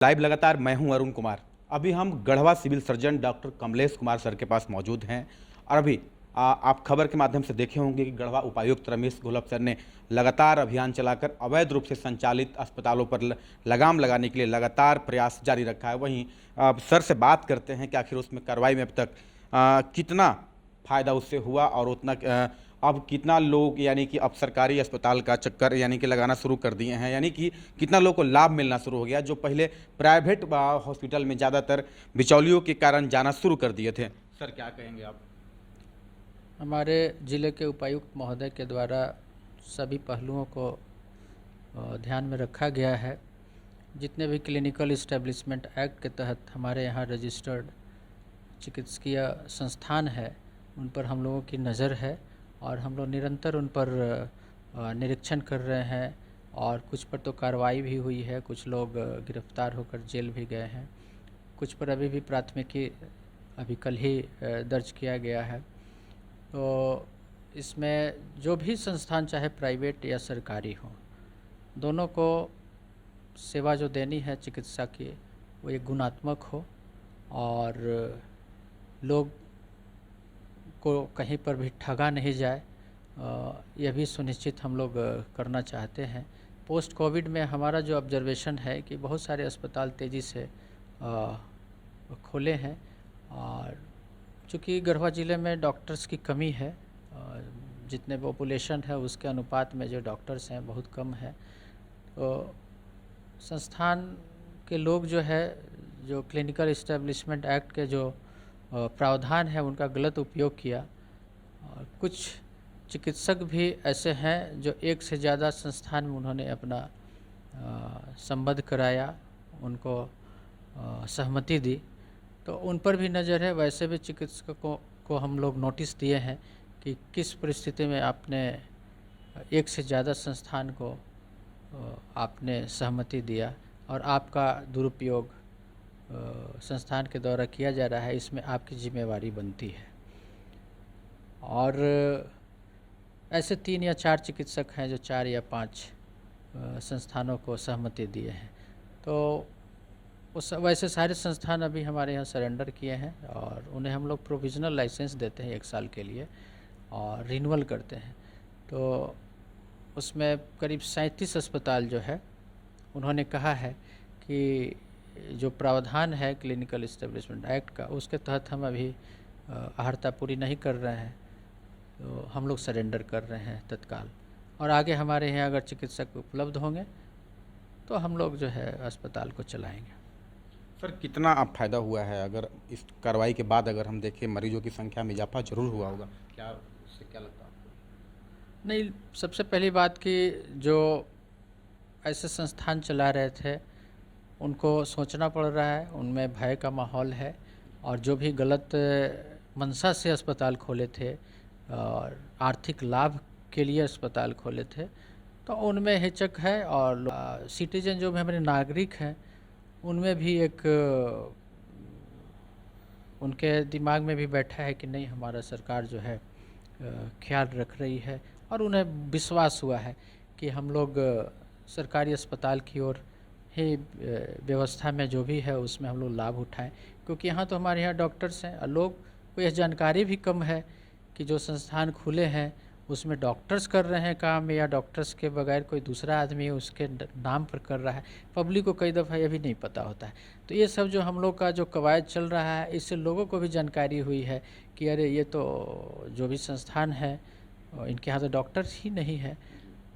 Live लगातार मैं हूं अरुण कुमार। अभी हम Garhwa civil surgeon doctor Kamlesh Kumar sir के पास मौजूद हैं और अभी आप खबर के माध्यम से देखे होंगे कि गढ़वा उपायुक्त रमेश घोलप सर ने लगातार अभियान चलाकर अवैध रूप से संचालित अस्पतालों पर लगाम लगाने के लिए लगातार प्रयास जारी रखा है। वहीं सर से बात करते हैं कि आखिर उसमें कार्रवाई में अब तक कितना फ़ायदा उससे हुआ और उतना अब कितना लोग यानी कि अब सरकारी अस्पताल का चक्कर यानी कि लगाना शुरू कर दिए हैं, यानी कि कितना लोग को लाभ मिलना शुरू हो गया जो पहले प्राइवेट हॉस्पिटल में ज़्यादातर बिचौलियों के कारण जाना शुरू कर दिए थे। सर क्या कहेंगे आप? हमारे ज़िले के उपायुक्त महोदय के द्वारा सभी पहलुओं को ध्यान में रखा गया है। जितने भी क्लिनिकल इस्टेब्लिशमेंट एक्ट के तहत हमारे यहाँ रजिस्टर्ड चिकित्सकीय संस्थान है, उन पर हम लोगों की नज़र है और हम लोग निरंतर उन पर निरीक्षण कर रहे हैं और कुछ पर तो कार्रवाई भी हुई है, कुछ लोग गिरफ्तार होकर जेल भी गए हैं, कुछ पर अभी भी प्राथमिकी अभी कल ही दर्ज किया गया है। तो इसमें जो भी संस्थान चाहे प्राइवेट या सरकारी हो, दोनों को सेवा जो देनी है चिकित्सा की वो एक गुणात्मक हो और लोग को कहीं पर भी ठगा नहीं जाए, यह भी सुनिश्चित हम लोग करना चाहते हैं। पोस्ट कोविड में हमारा जो ऑब्जर्वेशन है कि बहुत सारे अस्पताल तेज़ी से खोले हैं और चूँकि गढ़वा ज़िले में डॉक्टर्स की कमी है, जितने पॉपुलेशन है उसके अनुपात में जो डॉक्टर्स हैं बहुत कम है, तो संस्थान के लोग जो है जो क्लिनिकल इस्टेब्लिशमेंट एक्ट के जो प्रावधान है उनका गलत उपयोग किया और कुछ चिकित्सक भी ऐसे हैं जो एक से ज़्यादा संस्थान में उन्होंने अपना संबद्ध कराया, उनको सहमति दी, तो उन पर भी नज़र है। वैसे भी चिकित्सकों को हम लोग नोटिस दिए हैं कि किस परिस्थिति में आपने एक से ज़्यादा संस्थान को आपने सहमति दिया और आपका दुरुपयोग संस्थान के द्वारा किया जा रहा है, इसमें आपकी जिम्मेवारी बनती है। और ऐसे 3 या 4 चिकित्सक हैं जो 4 या 5 संस्थानों को सहमति दिए हैं, तो उस वैसे सारे संस्थान अभी हमारे यहाँ सरेंडर किए हैं और उन्हें हम लोग प्रोविज़नल लाइसेंस देते हैं 1 साल के लिए और रिन्यूअल करते हैं। तो उसमें करीब 37 अस्पताल जो है उन्होंने कहा है कि जो प्रावधान है क्लिनिकल इस्टेब्लिशमेंट एक्ट का उसके तहत हम अभी अहर्ता पूरी नहीं कर रहे हैं, तो हम लोग सरेंडर कर रहे हैं तत्काल। और आगे हमारे यहाँ अगर चिकित्सक उपलब्ध होंगे तो हम लोग जो है अस्पताल को चलाएंगे। सर कितना अब फ़ायदा हुआ है? अगर इस कार्रवाई के बाद अगर हम देखें मरीजों की संख्या में इजाफा जरूर हुआ होगा, क्या उससे क्या लगता है आपको? नहीं, सबसे पहली बात कि जो ऐसे संस्थान चला रहे थे उनको सोचना पड़ रहा है, उनमें भय का माहौल है और जो भी गलत मंशा से अस्पताल खोले थे और आर्थिक लाभ के लिए अस्पताल खोले थे, तो उनमें हिचक है। और सिटीजन जो भी हमारे नागरिक हैं उनमें भी एक उनके दिमाग में भी बैठा है कि नहीं, हमारा सरकार जो है ख्याल रख रही है और उन्हें विश्वास हुआ है कि हम लोग सरकारी अस्पताल की ओर ही व्यवस्था में जो भी है उसमें हम लोग लाभ उठाएं, क्योंकि यहाँ तो हमारे यहाँ डॉक्टर्स हैं और लोग को यह जानकारी भी कम है कि जो संस्थान खुले हैं उसमें डॉक्टर्स कर रहे हैं काम या डॉक्टर्स के बगैर कोई दूसरा आदमी उसके नाम पर कर रहा है। पब्लिक को कई दफ़ा ये भी नहीं पता होता है। तो ये सब जो हम लोग का जो कवायद चल रहा है इससे लोगों को भी जानकारी हुई है कि अरे ये तो जो भी संस्थान है इनके यहाँ तो डॉक्टर्स ही नहीं है।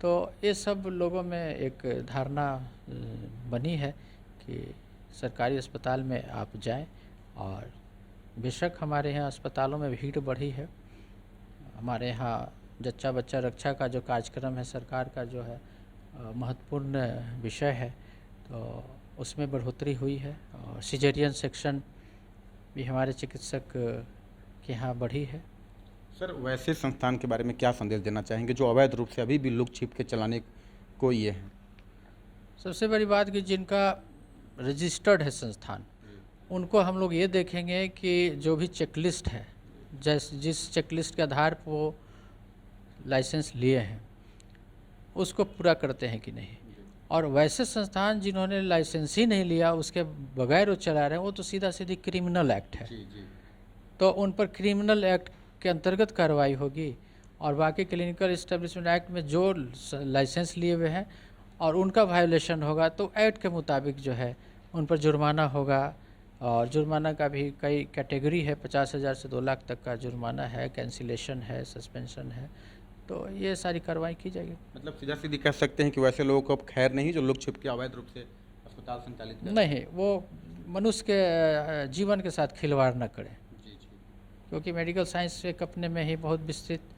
तो ये सब लोगों में एक धारणा बनी है कि सरकारी अस्पताल में आप जाएं और बेशक हमारे यहाँ अस्पतालों में भीड़ बढ़ी है। हमारे यहाँ जच्चा बच्चा रक्षा का जो कार्यक्रम है सरकार का जो है महत्वपूर्ण विषय है, तो उसमें बढ़ोतरी हुई है और सिजेरियन सेक्शन भी हमारे चिकित्सक के यहाँ बढ़ी है। सर वैसे संस्थान के बारे में क्या संदेश देना चाहेंगे जो अवैध रूप से अभी भी लुक छिप के चलाने को ये है? सबसे बड़ी बात कि जिनका रजिस्टर्ड है संस्थान उनको हम लोग ये देखेंगे कि जो भी चेकलिस्ट है, जिस चेकलिस्ट के आधार पर वो लाइसेंस लिए हैं उसको पूरा करते हैं कि नहीं, और वैसे संस्थान जिन्होंने लाइसेंस ही नहीं लिया, उसके बगैर वो चला रहे हैं, वो तो सीधा सीधी क्रिमिनल एक्ट है। तो उन पर क्रिमिनल एक्ट के अंतर्गत कार्रवाई होगी। और बाकी क्लिनिकल इस्टेब्लिशमेंट एक्ट में जो लाइसेंस लिए हुए हैं और उनका वायोलेशन होगा तो एक्ट के मुताबिक जो है उन पर जुर्माना होगा। और जुर्माना का भी कई कैटेगरी है, 50,000 से 2 लाख तक का जुर्माना है, कैंसिलेशन है, सस्पेंशन है। तो ये सारी कार्रवाई की जाएगी। मतलब सीधा सीधी कह सकते हैं कि वैसे लोगों को अब खैर नहीं जो लोग छिप के अवैध रूप से अस्पताल संचालित कर रहे हैं। नहीं, वो मनुष्य के जीवन के साथ खिलवाड़ न करें, जी जी क्योंकि मेडिकल साइंस एक अपने में ही बहुत विस्तृत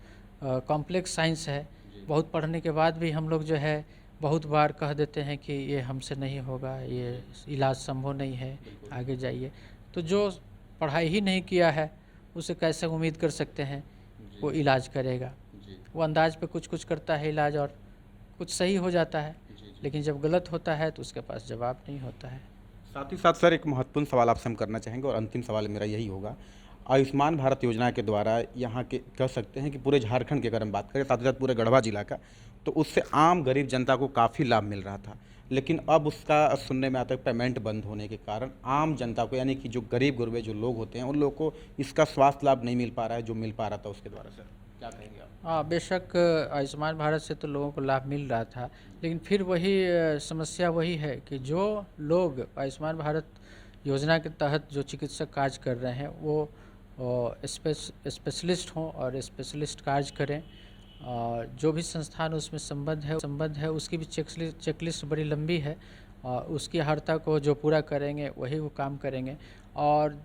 कॉम्प्लेक्स साइंस है। जी। बहुत पढ़ने के बाद भी हम लोग जो है बहुत बार कह देते हैं कि ये हमसे नहीं होगा, ये इलाज संभव नहीं है, बिल्कुल। आगे जाइए। तो जो पढ़ाई ही नहीं किया है उसे कैसे उम्मीद कर सकते हैं जी वो इलाज करेगा। जी वो अंदाज पे कुछ कुछ करता है इलाज और कुछ सही हो जाता है, जी जी। लेकिन जब गलत होता है तो उसके पास जवाब नहीं होता है। साथ ही साथ सर एक महत्वपूर्ण सवाल आपसे हम करना चाहेंगे और अंतिम सवाल मेरा यही होगा। आयुष्मान भारत योजना के द्वारा यहाँ के कह सकते हैं कि पूरे झारखंड की अगर हम बात करें, साथ ही साथ पूरे गढ़वा जिला का, तो उससे आम गरीब जनता को काफ़ी लाभ मिल रहा था। लेकिन अब उसका सुनने में आता है पेमेंट बंद होने के कारण आम जनता को, यानी कि जो गरीब गुरबे जो लोग होते हैं, उन लोगों को इसका स्वास्थ्य लाभ नहीं मिल पा रहा है जो मिल पा रहा था उसके द्वारा। सर क्या कहेंगे आप? हाँ, बेशक आयुष्मान भारत से तो लोगों को लाभ मिल रहा था, लेकिन फिर वही समस्या वही है कि जो लोग आयुष्मान भारत योजना के तहत जो चिकित्सक कार्य कर रहे हैं वो स्पेशलिस्ट हों और स्पेशलिस्ट कार्य करें। और जो भी संस्थान उसमें संबद्ध है उसकी भी चेकलिस्ट बड़ी लंबी है। और उसकी अर्हता को जो पूरा करेंगे वही वो काम करेंगे। और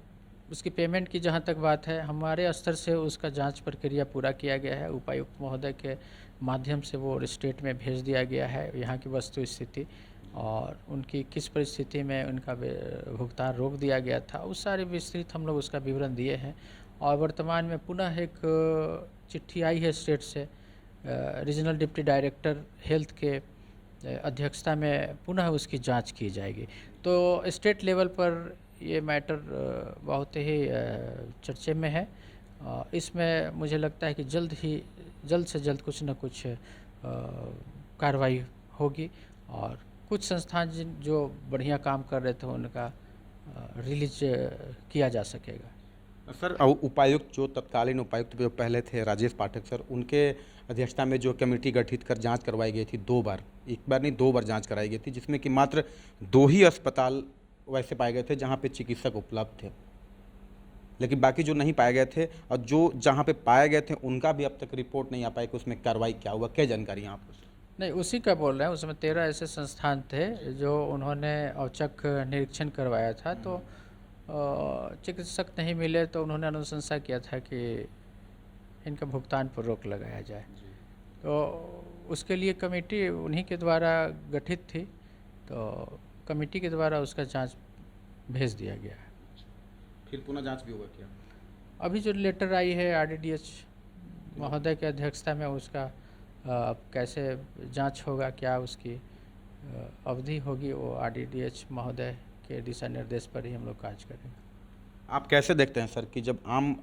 उसकी पेमेंट की जहाँ तक बात है, हमारे स्तर से उसका जांच प्रक्रिया पूरा किया गया है। उपायुक्त महोदय के माध्यम से वो स्टेट में भेज दिया गया है यहाँ की वस्तु स्थिति और उनकी किस परिस्थिति में उनका भुगतान रोक दिया गया था, उस सारे विस्तृत हम लोग उसका विवरण दिए हैं। और वर्तमान में पुनः एक चिट्ठी आई है स्टेट से, रीजनल डिप्टी डायरेक्टर हेल्थ के अध्यक्षता में पुनः उसकी जांच की जाएगी। तो स्टेट लेवल पर ये मैटर बहुत ही चर्चे में है। इसमें मुझे लगता है कि जल्द से जल्द कुछ न कुछ कार्रवाई होगी और कुछ संस्थान जो बढ़िया काम कर रहे थे उनका रिलीज किया जा सकेगा। सर उपायुक्त जो तत्कालीन उपायुक्त जो पहले थे राजेश पाठक सर, उनके अध्यक्षता में जो कमेटी गठित कर जांच करवाई गई थी 2 बार, एक बार नहीं 2 बार जांच कराई गई थी, जिसमें कि मात्र 2 ही अस्पताल वैसे पाए गए थे जहां पे चिकित्सक उपलब्ध थे, लेकिन बाकी जो नहीं पाए गए थे और जो जहां पे पाए गए थे उनका भी अब तक रिपोर्ट नहीं आ पाई कि उसमें कार्रवाई क्या हुआ। क्या जानकारी है आपको? नहीं, उसी का बोल रहे हैं। उसमें 13 ऐसे संस्थान थे जो उन्होंने औचक निरीक्षण करवाया था, तो चिकित्सक नहीं मिले तो उन्होंने अनुशंसा किया था कि इनका भुगतान पर रोक लगाया जाए। तो उसके लिए कमेटी उन्हीं के द्वारा गठित थी, तो कमेटी के द्वारा उसका जांच भेज दिया गया है। फिर पुनः जांच भी होगा क्या? अभी जो लेटर आई है आरडीडीएच महोदय के अध्यक्षता में, उसका अब कैसे जांच होगा, क्या उसकी अवधि होगी, वो आरडीडीएच महोदय के दिशा निर्देश पर ही हम लोग कार्य करेंगे। आप कैसे देखते हैं सर कि जब आम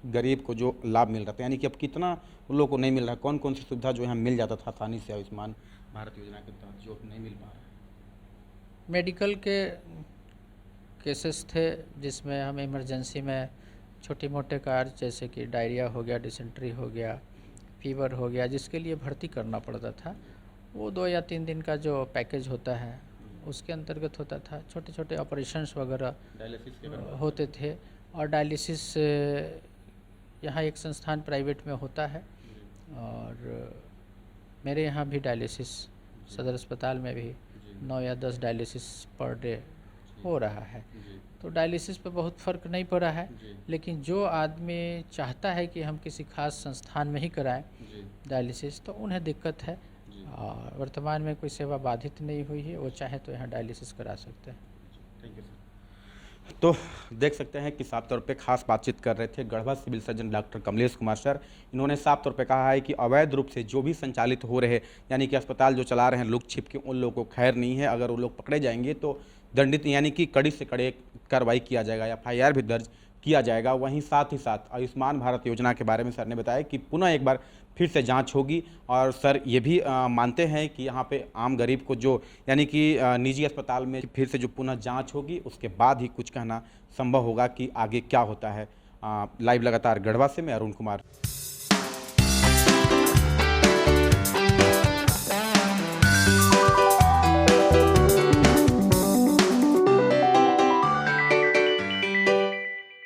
गरीब को जो लाभ मिल रहा था, यानी कि अब कितना उन लोगों को नहीं मिल रहा, कौन कौन सी सुविधा जो यहाँ मिल जाता था आसानी से आयुष्मान भारत योजना के तहत, जो अब नहीं मिल पा रहा है? मेडिकल के केसेस थे जिसमें हम इमरजेंसी में छोटे मोटे कार्य जैसे कि डायरिया हो गया, डिसेंट्री हो गया, फीवर हो गया, जिसके लिए भर्ती करना पड़ता था, वो 2 या 3 दिन का जो पैकेज होता है उसके अंतर्गत होता था। छोटे छोटे ऑपरेशंस वगैरह डायलिसिस के होते थे। और डायलिसिस यहाँ एक संस्थान प्राइवेट में होता है और मेरे यहाँ भी डायलिसिस सदर अस्पताल में भी 9 या 10 डायलिसिस पर डे हो रहा है। तो डायलिसिस पे बहुत फ़र्क नहीं पड़ा है, लेकिन जो आदमी चाहता है कि हम किसी खास संस्थान में ही कराएं डायलिसिस, तो उन्हें दिक्कत है। और वर्तमान में कोई सेवा बाधित नहीं हुई है, वो चाहे तो यहाँ डायलिसिस करा सकते हैं। Thank you sir. तो देख सकते हैं कि साफ तौर पे खास बातचीत कर रहे थे Garhwa civil surgeon doctor Kamlesh Kumar sir. इन्होंने साफ तौर पे कहा है कि अवैध रूप से जो भी संचालित हो रहे, यानी कि अस्पताल जो चला रहे हैं लुक छिप के, उन लोगों को खैर नहीं है। अगर वो लोग पकड़े जाएंगे तो दंडित, यानी कि कड़ी से कड़े कार्रवाई किया जाएगा, FIR भी दर्ज किया जाएगा। वहीं साथ ही साथ आयुष्मान भारत योजना के बारे में सर ने बताया कि पुनः एक बार फिर से जांच होगी और सर ये भी मानते हैं कि यहाँ पे आम गरीब को जो यानी कि निजी अस्पताल में फिर से जो पुनः जांच होगी उसके बाद ही कुछ कहना संभव होगा कि आगे क्या होता है। लाइव लगातार गढ़वा से मैं अरुण कुमार।